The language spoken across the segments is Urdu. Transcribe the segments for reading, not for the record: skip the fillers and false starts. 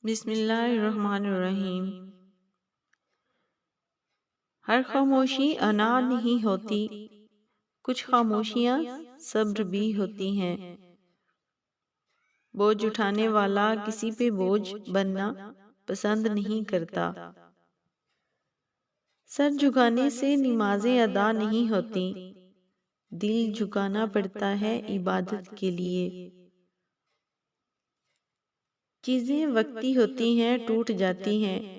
بسم اللہ الرحمن الرحیم۔ ہر خاموشی انا نہیں ہوتی، کچھ خاموشیاں صبر بھی ہوتی ہیں۔ بوجھ اٹھانے والا کسی پہ بوجھ بننا پسند نہیں کرتا۔ سر جھکانے سے نمازیں ادا نہیں ہوتی، دل جھکانا پڑتا ہے عبادت کے لیے۔ چیزیں وقتی ہوتی ہیں، ٹوٹ جاتی ہیں،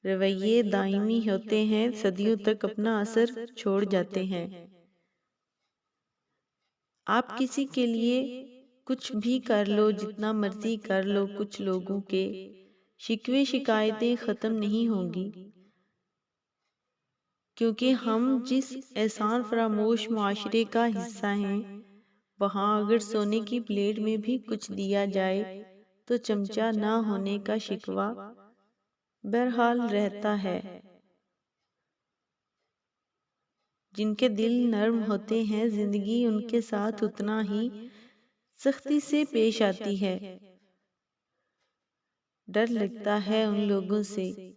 رویے دائمی ہوتے ہیں، صدیوں تک اپنا اثر چھوڑ جاتے ہیں۔ آپ کسی کے لیے کچھ بھی کر لو، جتنا مرضی کر لو، کچھ لوگوں کے شکوے شکایتیں ختم نہیں ہوں گی، کیونکہ ہم جس احسان فراموش معاشرے کا حصہ ہیں، وہاں اگر سونے کی پلیٹ میں بھی کچھ دیا جائے تو چمچہ نہ ہونے کا شکوہ بہرحال رہتا ہے۔ جن کے دل نرم ہوتے ہیں، زندگی ان کے ساتھ اتنا ہی سختی سے پیش آتی ہے۔ ڈر لگتا ہے ان لوگوں سے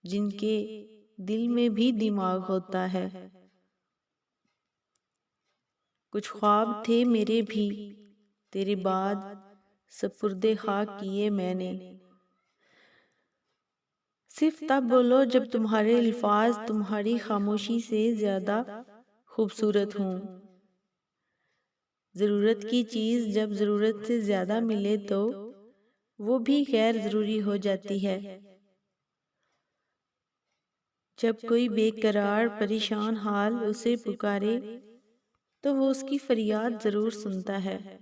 جن کے دل میں بھی دماغ ہوتا ہے۔ کچھ خواب تھے میرے بھی، تیرے بعد سپرد خاک کیے میں نے۔ صرف تب بولو جب تمہارے الفاظ تمہاری خاموشی سے زیادہ خوبصورت ہوں۔ ضرورت کی چیز جب ضرورت سے زیادہ ملے تو وہ بھی غیر ضروری ہو جاتی ہے۔ جب کوئی بے قرار پریشان حال اسے پکارے تو وہ اس کی فریاد ضرور سنتا ہے۔